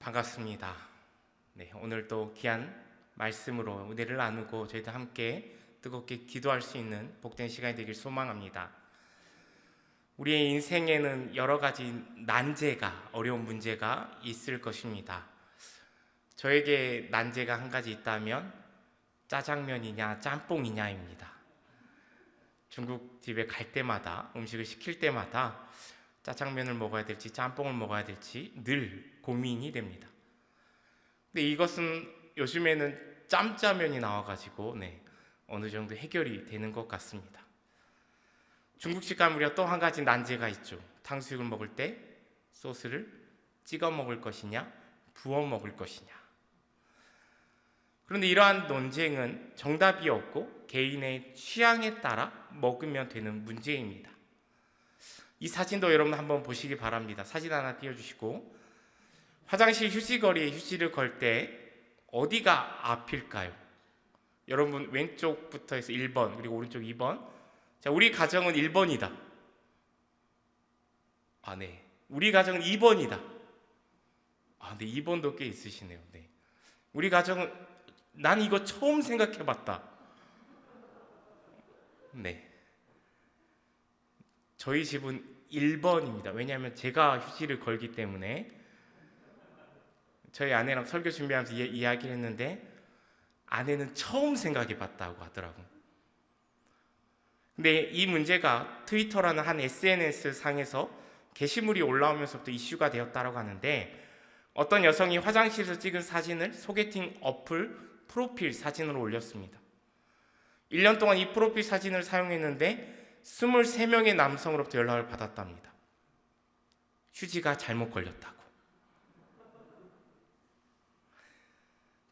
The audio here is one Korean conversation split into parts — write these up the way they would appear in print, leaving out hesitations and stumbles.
반갑습니다. 네, 오늘 또 귀한 말씀으로 은혜를 나누고 저희도 함께 뜨겁게 기도할 수 있는 복된 시간이 되길 소망합니다. 우리의 인생에는 여러 가지 난제가, 어려운 문제가 있을 것입니다. 저에게 난제가 한 가지 있다면 짜장면이냐 짬뽕이냐입니다. 중국집에 갈 때마다, 음식을 시킬 때마다 짜장면을 먹어야 될지 짬뽕을 먹어야 될지 늘 고민이 됩니다. 근데 이것은 요즘에는 짬짜면이 나와가지고 어느 정도 해결이 되는 것 같습니다. 중국집 가면 우리가 또 한 가지 난제가 있죠. 탕수육을 먹을 때 소스를 찍어 먹을 것이냐 부어 먹을 것이냐. 그런데 이러한 논쟁은 정답이 없고 개인의 취향에 따라 먹으면 되는 문제입니다. 이 사진도 여러분 한번 보시기 바랍니다. 사진 하나 띄워주시고, 화장실 휴지거리에 휴지를 걸 때 어디가 앞일까요? 여러분 왼쪽부터 해서 1번 그리고 오른쪽 2번. 자, 우리 가정은 1번이다. 네. 우리 가정은 2번이다. 네, 2번도 꽤 있으시네요. 네. 우리 가정은 난 이거 처음 생각해봤다. 네. 저희 집은 1번입니다. 왜냐하면 제가 휴지를 걸기 때문에. 저희 아내랑 설교 준비하면서 이야기를 했는데 아내는 처음 생각해봤다고 하더라고요. 근데 이 문제가 트위터라는 한 SNS 상에서 게시물이 올라오면서부터 이슈가 되었다고 하는데, 어떤 여성이 화장실에서 찍은 사진을 소개팅 어플 프로필 사진으로 올렸습니다. 1년 동안 이 프로필 사진을 사용했는데 23명의 남성으로부터 연락을 받았답니다. 휴지가 잘못 걸렸다고.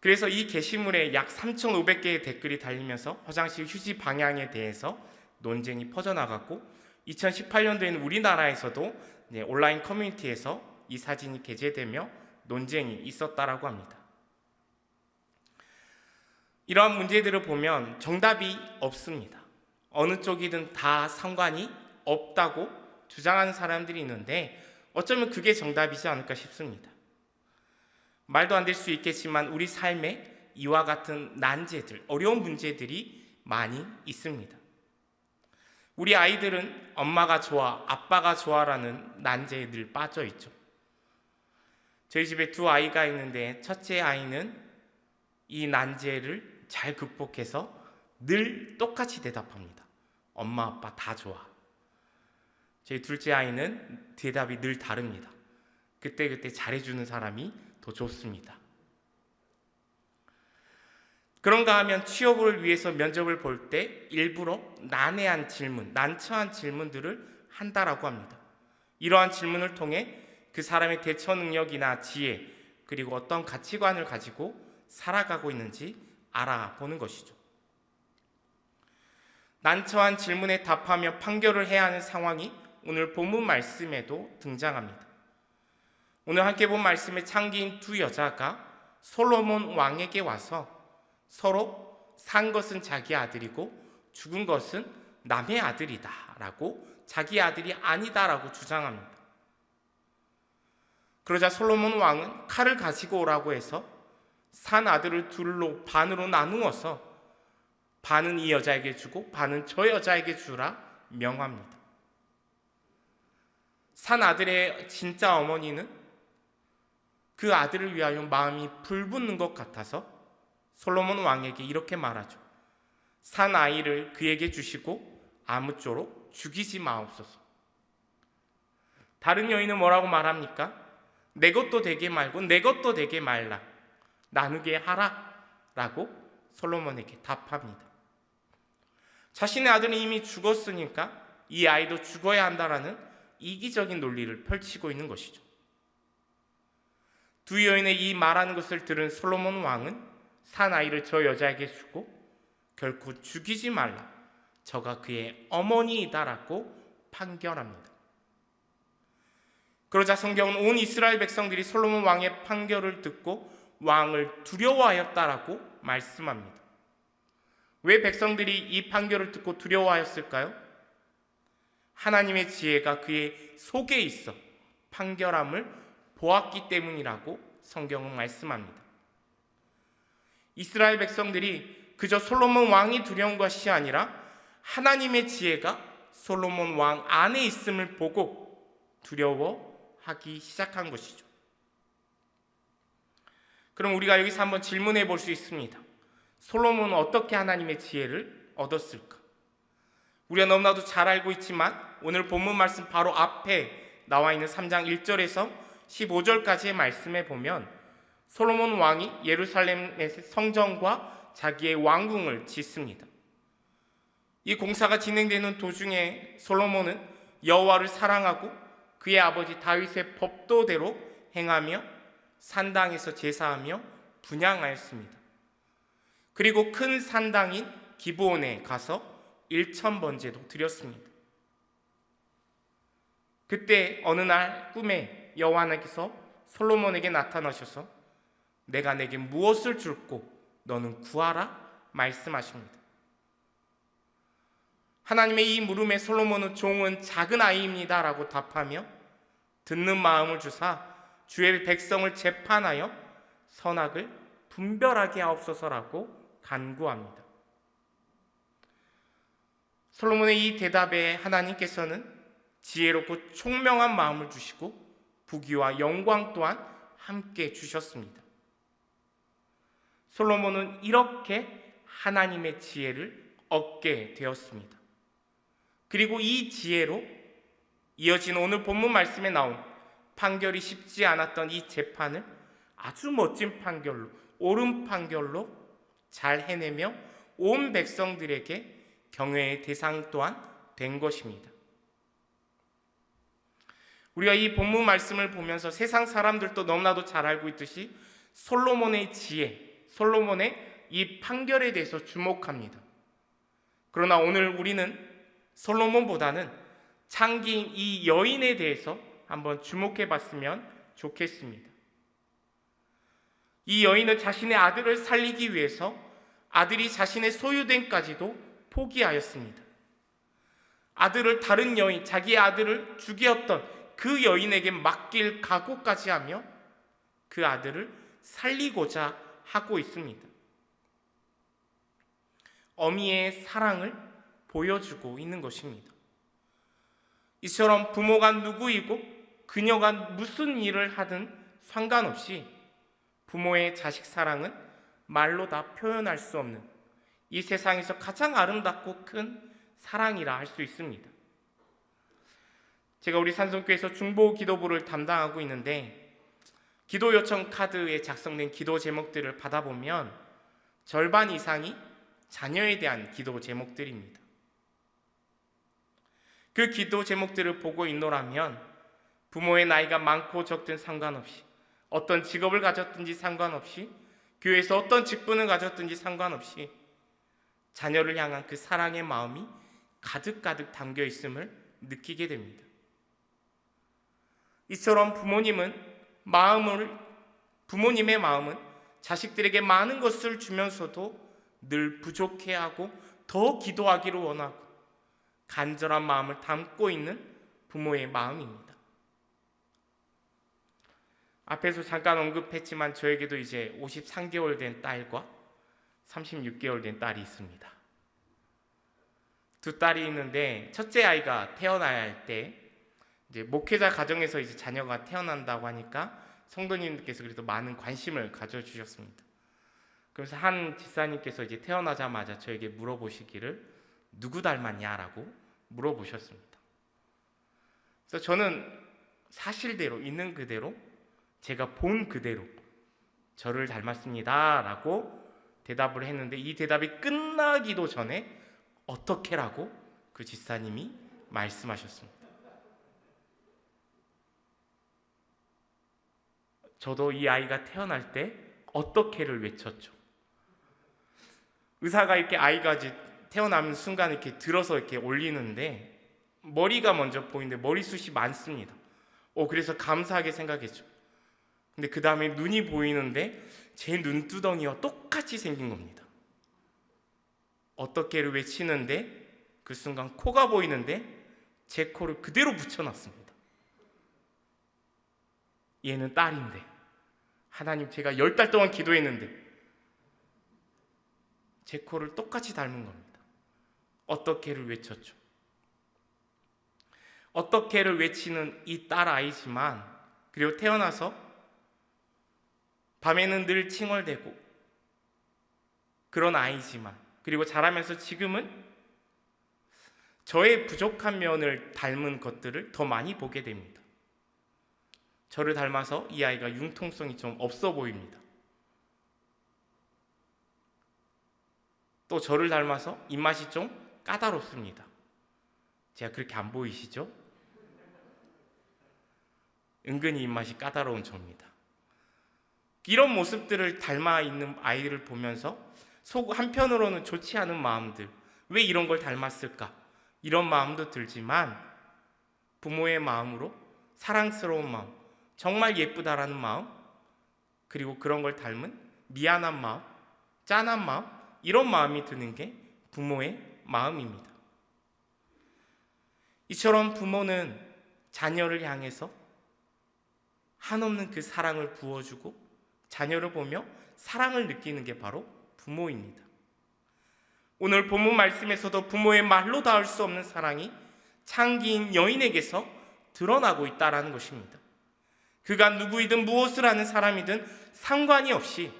그래서 이 게시물에 약 3,500개의 댓글이 달리면서 화장실 휴지 방향에 대해서 논쟁이 퍼져나갔고, 2018년도에는 우리나라에서도 온라인 커뮤니티에서 이 사진이 게재되며 논쟁이 있었다라고 합니다. 이러한 문제들을 보면 정답이 없습니다. 어느 쪽이든 다 상관이 없다고 주장하는 사람들이 있는데 어쩌면 그게 정답이지 않을까 싶습니다. 말도 안 될 수 있겠지만 우리 삶에 이와 같은 난제들, 어려운 문제들이 많이 있습니다. 우리 아이들은 엄마가 좋아, 아빠가 좋아라는 난제에 늘 빠져 있죠. 저희 집에 두 아이가 있는데 첫째 아이는 이 난제를 잘 극복해서 늘 똑같이 대답합니다. 엄마, 아빠 다 좋아. 저희 둘째 아이는 대답이 늘 다릅니다. 그때그때 잘해주는 사람이 더 좋습니다. 그런가 하면 취업을 위해서 면접을 볼 때 일부러 난해한 질문, 난처한 질문들을 한다라고 합니다. 이러한 질문을 통해 그 사람의 대처 능력이나 지혜, 그리고 어떤 가치관을 가지고 살아가고 있는지 알아보는 것이죠. 난처한 질문에 답하며 판결을 해야 하는 상황이 오늘 본문 말씀에도 등장합니다. 오늘 함께 본 말씀의 창기인 두 여자가 솔로몬 왕에게 와서 서로 산 것은 자기 아들이고 죽은 것은 남의 아들이다 라고, 자기 아들이 아니다 라고 주장합니다. 그러자 솔로몬 왕은 칼을 가지고 오라고 해서 산 아들을 둘로 반으로 나누어서 반은 이 여자에게 주고 반은 저 여자에게 주라 명합니다. 산 아들의 진짜 어머니는 그 아들을 위하여 마음이 불붙는 것 같아서 솔로몬 왕에게 이렇게 말하죠. 산 아이를 그에게 주시고 아무쪼록 죽이지 마옵소서. 다른 여인은 뭐라고 말합니까? 내 것도 되게 말고 내 것도 되게 말라, 나누게 하라 라고 솔로몬에게 답합니다. 자신의 아들은 이미 죽었으니까 이 아이도 죽어야 한다라는 이기적인 논리를 펼치고 있는 것이죠. 두 여인의 이 말하는 것을 들은 솔로몬 왕은 산 아이를 저 여자에게 주고 결코 죽이지 말라, 저가 그의 어머니이다라고 판결합니다. 그러자 성경은 온 이스라엘 백성들이 솔로몬 왕의 판결을 듣고 왕을 두려워하였다라고 말씀합니다. 왜 백성들이 이 판결을 듣고 두려워하였을까요? 하나님의 지혜가 그의 속에 있어 판결함을 보았기 때문이라고 성경은 말씀합니다. 이스라엘 백성들이 그저 솔로몬 왕이 두려운 것이 아니라 하나님의 지혜가 솔로몬 왕 안에 있음을 보고 두려워하기 시작한 것이죠. 그럼 우리가 여기서 한번 질문해 볼 수 있습니다. 솔로몬은 어떻게 하나님의 지혜를 얻었을까? 우리가 너무나도 잘 알고 있지만 오늘 본문 말씀 바로 앞에 나와 있는 3장 1절에서 15절까지의 말씀에 보면 솔로몬 왕이 예루살렘의 성전과 자기의 왕궁을 짓습니다. 이 공사가 진행되는 도중에 솔로몬은 여호와를 사랑하고 그의 아버지 다윗의 법도대로 행하며 산당에서 제사하며 분향하였습니다. 그리고 큰 산당인 기브온에 가서 1,000번제도 드렸습니다. 그때 어느 날 꿈에 여호와께서 솔로몬에게 나타나셔서 내가 내게 무엇을 줄고 너는 구하라 말씀하십니다. 하나님의 이 물음에 솔로몬은 종은 작은 아이입니다 라고 답하며 듣는 마음을 주사 주의 백성을 재판하여 선악을 분별하게 하옵소서라고 간구합니다. 솔로몬의 이 대답에 하나님께서는 지혜롭고 총명한 마음을 주시고 부귀와 영광 또한 함께 주셨습니다. 솔로몬은 이렇게 하나님의 지혜를 얻게 되었습니다. 그리고 이 지혜로 이어진 오늘 본문 말씀에 나온 판결이 쉽지 않았던 이 재판을 아주 멋진 판결로, 옳은 판결로 잘 해내며 온 백성들에게 경외의 대상 또한 된 것입니다. 우리가 이 본문 말씀을 보면서 세상 사람들도 너무나도 잘 알고 있듯이 솔로몬의 지혜, 솔로몬의 이 판결에 대해서 주목합니다. 그러나 오늘 우리는 솔로몬보다는 창기인 이 여인에 대해서 한번 주목해 봤으면 좋겠습니다. 이 여인은 자신의 아들을 살리기 위해서 아들이 자신의 소유된까지도 포기하였습니다. 아들을 다른 여인, 자기의 아들을 죽였던 그 여인에게 맡길 각오까지 하며 그 아들을 살리고자 하고 있습니다. 어미의 사랑을 보여주고 있는 것입니다. 이처럼 부모가 누구이고 그녀가 무슨 일을 하든 상관없이 부모의 자식 사랑은 말로 다 표현할 수 없는 이 세상에서 가장 아름답고 큰 사랑이라 할 수 있습니다. 제가 우리 산성교회에서 중보 기도부를 담당하고 있는데 기도 요청 카드에 작성된 기도 제목들을 받아보면 절반 이상이 자녀에 대한 기도 제목들입니다. 그 기도 제목들을 보고 있노라면 부모의 나이가 많고 적든 상관없이 어떤 직업을 가졌든지 상관없이 교회에서 어떤 직분을 가졌든지 상관없이 자녀를 향한 그 사랑의 마음이 가득가득 담겨 있음을 느끼게 됩니다. 이처럼 부모님의 마음은 자식들에게 많은 것을 주면서도 늘 부족해하고 더 기도하기를 원하고 간절한 마음을 담고 있는 부모의 마음입니다. 앞에서 잠깐 언급했지만 저에게도 이제 53개월 된 딸과 36개월 된 딸이 있습니다. 두 딸이 있는데 첫째 아이가 태어나야 할 때 이제 목회자 가정에서 이제 자녀가 태어난다고 하니까 성도님들께서 그래도 많은 관심을 가져주셨습니다. 그래서 한 집사님께서 이제 태어나자마자 저에게 물어보시기를 누구 닮았냐라고 물어보셨습니다. 그래서 저는 사실대로 있는 그대로 제가 본 그대로 저를 닮았습니다라고 대답을 했는데 이 대답이 끝나기도 전에 어떻게라고 그 집사님이 말씀하셨습니다. 저도 이 아이가 태어날 때 어떻게를 외쳤죠. 의사가 이렇게 아이가 이제 태어나는 순간 이렇게 들어서 이렇게 올리는데 머리가 먼저 보이는데 머리숱이 많습니다. 그래서 감사하게 생각했죠. 근데 그 다음에 눈이 보이는데 제 눈두덩이와 똑같이 생긴 겁니다. 어떻게를 외치는데 그 순간 코가 보이는데 제 코를 그대로 붙여놨습니다. 얘는 딸인데 하나님, 제가 10달 동안 기도했는데 제 코를 똑같이 닮은 겁니다. 어떻게를 외쳤죠. 어떻게를 외치는 이 딸 아이지만, 그리고 태어나서 밤에는 늘 칭얼대고 그런 아이지만, 그리고 자라면서 지금은 저의 부족한 면을 닮은 것들을 더 많이 보게 됩니다. 저를 닮아서 이 아이가 융통성이 좀 없어 보입니다. 또 저를 닮아서 입맛이 좀 까다롭습니다. 제가 그렇게 안 보이시죠? 은근히 입맛이 까다로운 저입니다. 이런 모습들을 닮아 있는 아이를 보면서 속 한편으로는 좋지 않은 마음들, 왜 이런 걸 닮았을까? 이런 마음도 들지만, 부모의 마음으로 사랑스러운 마음, 정말 예쁘다라는 마음, 그리고 그런 걸 닮은 미안한 마음, 짠한 마음, 이런 마음이 드는 게 부모의 마음입니다. 이처럼 부모는 자녀를 향해서 한없는 그 사랑을 부어주고 자녀를 보며 사랑을 느끼는 게 바로 부모입니다. 오늘 본문 말씀에서도 부모의 말로 닿을 수 없는 사랑이 창기인 여인에게서 드러나고 있다는 것입니다. 그가 누구이든 무엇을 하는 사람이든 상관이 없이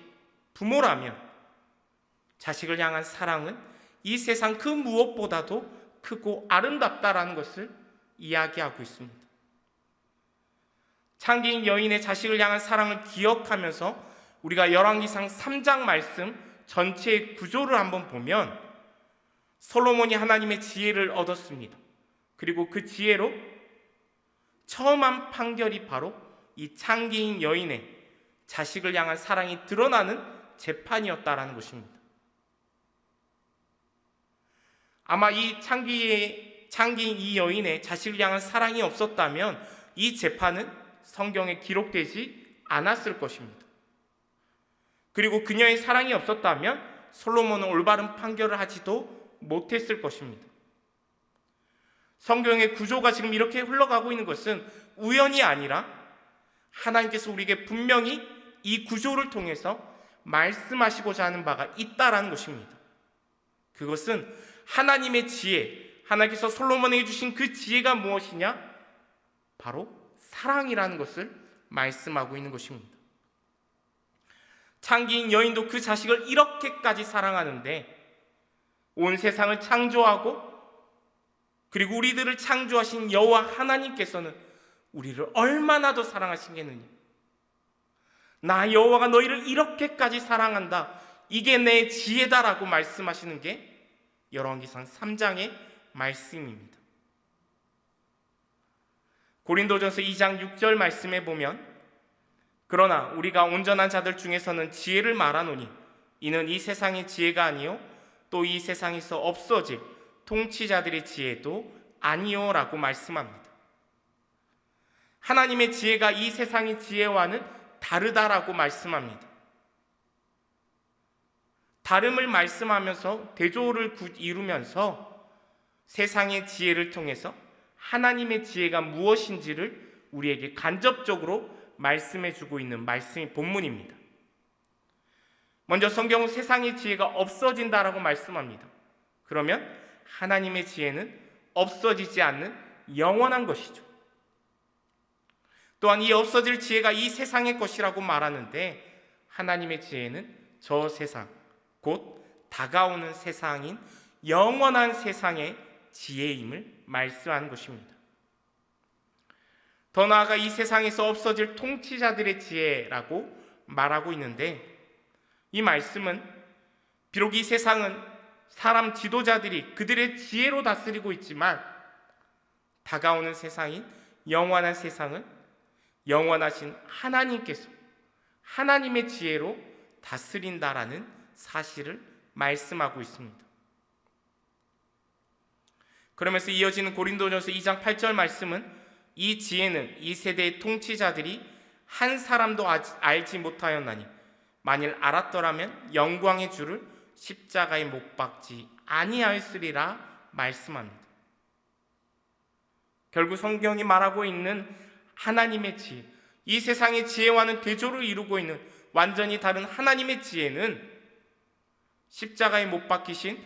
부모라면 자식을 향한 사랑은 이 세상 그 무엇보다도 크고 아름답다라는 것을 이야기하고 있습니다. 창기인 여인의 자식을 향한 사랑을 기억하면서 우리가 열왕기상 3장 말씀 전체의 구조를 한번 보면, 솔로몬이 하나님의 지혜를 얻었습니다. 그리고 그 지혜로 처음 한 판결이 바로 이 창기인 여인의 자식을 향한 사랑이 드러나는 재판이었다라는 것입니다. 아마 이 창기인 이 여인의 자식을 향한 사랑이 없었다면 이 재판은 성경에 기록되지 않았을 것입니다. 그리고 그녀의 사랑이 없었다면 솔로몬은 올바른 판결을 하지도 못했을 것입니다. 성경의 구조가 지금 이렇게 흘러가고 있는 것은 우연이 아니라 하나님께서 우리에게 분명히 이 구조를 통해서 말씀하시고자 하는 바가 있다라는 것입니다. 그것은 하나님의 지혜, 하나님께서 솔로몬에게 주신 그 지혜가 무엇이냐? 바로 사랑이라는 것을 말씀하고 있는 것입니다. 창기인 여인도 그 자식을 이렇게까지 사랑하는데, 온 세상을 창조하고 그리고 우리들을 창조하신 여호와 하나님께서는 우리를 얼마나 더 사랑하시겠느냐. 나 여호와가 너희를 이렇게까지 사랑한다, 이게 내 지혜다라고 말씀하시는 게 열왕기상 3장의 말씀입니다. 고린도전서 2장 6절 말씀에 보면, 그러나 우리가 온전한 자들 중에서는 지혜를 말하노니 이는 이 세상의 지혜가 아니요 또 이 세상에서 없어질 통치자들의 지혜도 아니요라고 말씀합니다. 하나님의 지혜가 이 세상의 지혜와는 다르다라고 말씀합니다. 다름을 말씀하면서 대조를 이루면서 세상의 지혜를 통해서 하나님의 지혜가 무엇인지를 우리에게 간접적으로 말씀해주고 있는 말씀이 본문입니다. 먼저 성경은 세상의 지혜가 없어진다라고 말씀합니다. 그러면 하나님의 지혜는 없어지지 않는 영원한 것이죠. 또한 이 없어질 지혜가 이 세상의 것이라고 말하는데, 하나님의 지혜는 저 세상, 곧 다가오는 세상인 영원한 세상의 지혜임을 말씀하는 것입니다. 더 나아가 이 세상에서 없어질 통치자들의 지혜라고 말하고 있는데, 이 말씀은 비록 이 세상은 사람 지도자들이 그들의 지혜로 다스리고 있지만, 다가오는 세상인 영원한 세상은 영원하신 하나님께서 하나님의 지혜로 다스린다라는 사실을 말씀하고 있습니다. 그러면서 이어지는 고린도전서 2장 8절 말씀은, 이 지혜는 이 세대의 통치자들이 한 사람도 알지 못하였나니 만일 알았더라면 영광의 주를 십자가에 못 박지 아니하였으리라 말씀합니다. 결국 성경이 말하고 있는 하나님의 지혜, 이 세상의 지혜와는 대조를 이루고 있는 완전히 다른 하나님의 지혜는 십자가에 못 박히신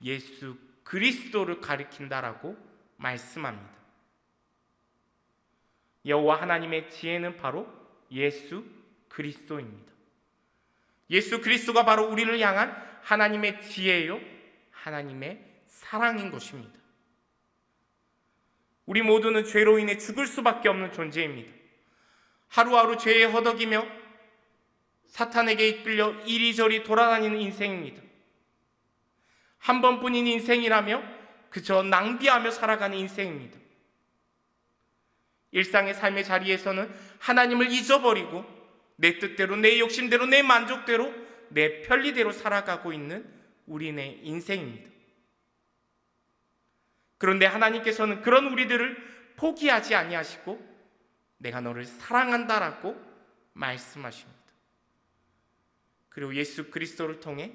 예수 그리스도를 가리킨다라고 말씀합니다. 여호와 하나님의 지혜는 바로 예수 그리스도입니다. 예수 그리스도가 바로 우리를 향한 하나님의 지혜요, 하나님의 사랑인 것입니다. 우리 모두는 죄로 인해 죽을 수밖에 없는 존재입니다. 하루하루 죄에 허덕이며 사탄에게 이끌려 이리저리 돌아다니는 인생입니다. 한 번뿐인 인생이라며 그저 낭비하며 살아가는 인생입니다. 일상의 삶의 자리에서는 하나님을 잊어버리고 내 뜻대로, 내 욕심대로, 내 만족대로, 내 편리대로 살아가고 있는 우리네 인생입니다. 그런데 하나님께서는 그런 우리들을 포기하지 아니하시고 내가 너를 사랑한다라고 말씀하십니다. 그리고 예수 그리스도를 통해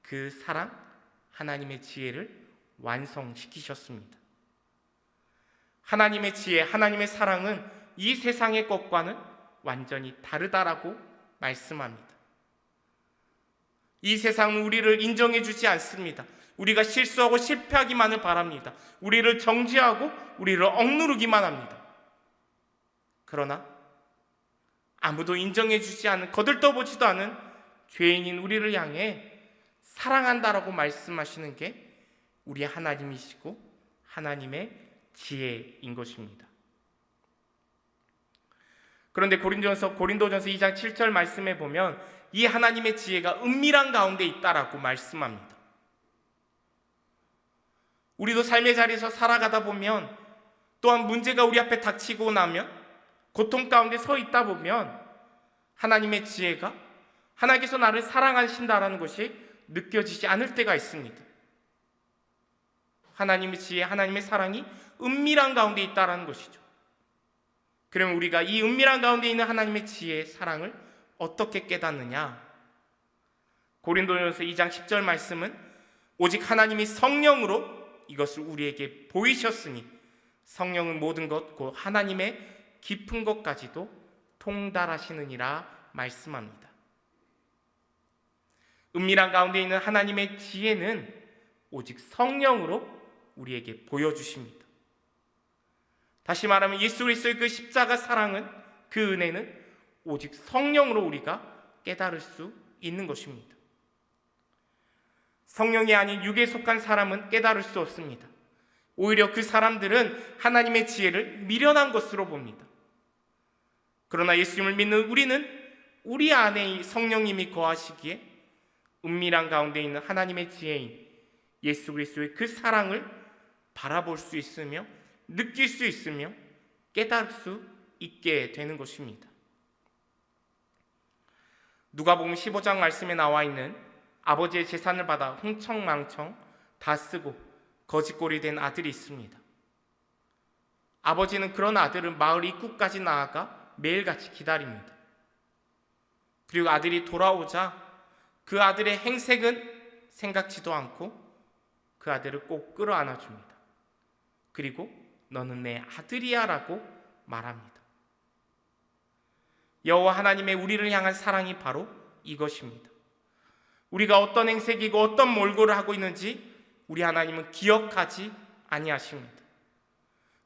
그 사랑, 하나님의 지혜를 완성시키셨습니다. 하나님의 지혜, 하나님의 사랑은 이 세상의 것과는 완전히 다르다라고 말씀합니다. 이 세상은 우리를 인정해 주지 않습니다. 우리가 실수하고 실패하기만을 바랍니다. 우리를 정죄하고 우리를 억누르기만 합니다. 그러나 아무도 인정해 주지 않은, 거들떠보지도 않은 죄인인 우리를 향해 사랑한다라고 말씀하시는 게 우리 하나님이시고 하나님의 지혜인 것입니다. 그런데 고린도전서 2장 7절 말씀에 보면 이 하나님의 지혜가 은밀한 가운데 있다라고 말씀합니다. 우리도 삶의 자리에서 살아가다 보면, 또한 문제가 우리 앞에 닥치고 나면, 고통 가운데 서 있다 보면 하나님의 지혜가, 하나님께서 나를 사랑하신다라는 것이 느껴지지 않을 때가 있습니다. 하나님의 지혜, 하나님의 사랑이 은밀한 가운데 있다라는 것이죠. 그러면 우리가 이 은밀한 가운데 있는 하나님의 지혜의 사랑을 어떻게 깨닫느냐? 고린도전서 2장 10절 말씀은 오직 하나님이 성령으로 이것을 우리에게 보이셨으니 성령은 모든 것 곧 하나님의 깊은 것까지도 통달하시느니라 말씀합니다. 은밀한 가운데 있는 하나님의 지혜는 오직 성령으로 우리에게 보여주십니다. 다시 말하면 예수 그리스도의 그 십자가 사랑은, 그 은혜는 오직 성령으로 우리가 깨달을 수 있는 것입니다. 성령이 아닌 육에 속한 사람은 깨달을 수 없습니다. 오히려 그 사람들은 하나님의 지혜를 미련한 것으로 봅니다. 그러나 예수님을 믿는 우리는 우리 안에 성령님이 거하시기에 은밀한 가운데 있는 하나님의 지혜인 예수 그리스도의 그 사랑을 바라볼 수 있으며 느낄 수 있으며 깨달을 수 있게 되는 것입니다. 누가복음 15장 말씀에 나와 있는 아버지의 재산을 받아 흥청망청 다 쓰고 거짓골이 된 아들이 있습니다. 아버지는 그런 아들을 마을 입구까지 나아가 매일같이 기다립니다. 그리고 아들이 돌아오자 그 아들의 행색은 생각지도 않고 그 아들을 꼭 끌어안아 줍니다. 그리고 너는 내 아들이야 라고 말합니다. 여호와 하나님의 우리를 향한 사랑이 바로 이것입니다. 우리가 어떤 행색이고 어떤 몰골을 하고 있는지 우리 하나님은 기억하지 아니하십니다.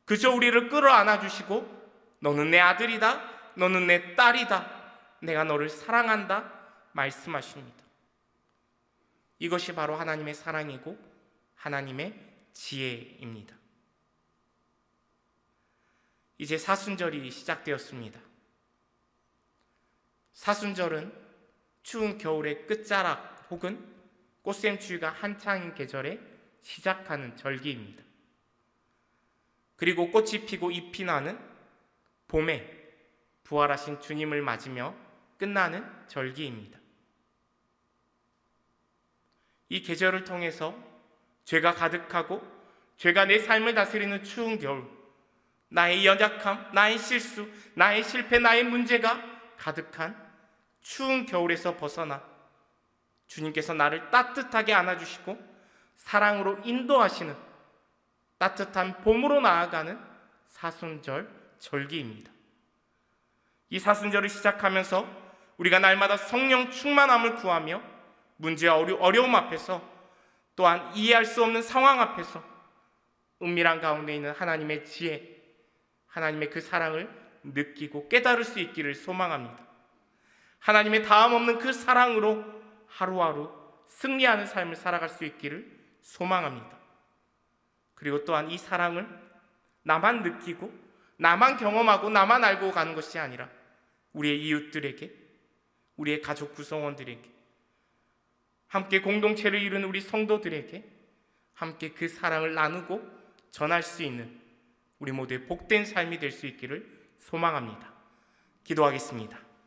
그저 우리를 끌어안아 주시고 너는 내 아들이다, 너는 내 딸이다, 내가 너를 사랑한다 말씀하십니다. 이것이 바로 하나님의 사랑이고 하나님의 지혜입니다. 이제 사순절이 시작되었습니다. 사순절은 추운 겨울의 끝자락 혹은 꽃샘추위가 한창인 계절에 시작하는 절기입니다. 그리고 꽃이 피고 잎이 나는 봄에 부활하신 주님을 맞으며 끝나는 절기입니다. 이 계절을 통해서 죄가 가득하고 죄가 내 삶을 다스리는 추운 겨울, 나의 연약함, 나의 실수, 나의 실패, 나의 문제가 가득한 추운 겨울에서 벗어나 주님께서 나를 따뜻하게 안아주시고 사랑으로 인도하시는 따뜻한 봄으로 나아가는 사순절 절기입니다. 이 사순절을 시작하면서 우리가 날마다 성령 충만함을 구하며 문제와 어려움 앞에서, 또한 이해할 수 없는 상황 앞에서 은밀한 가운데 있는 하나님의 지혜, 하나님의 그 사랑을 느끼고 깨달을 수 있기를 소망합니다. 하나님의 다음 없는 그 사랑으로 하루하루 승리하는 삶을 살아갈 수 있기를 소망합니다. 그리고 또한 이 사랑을 나만 느끼고 나만 경험하고 나만 알고 가는 것이 아니라 우리의 이웃들에게, 우리의 가족 구성원들에게, 함께 공동체를 이루는 우리 성도들에게 함께 그 사랑을 나누고 전할 수 있는 우리 모두의 복된 삶이 될 수 있기를 소망합니다. 기도하겠습니다.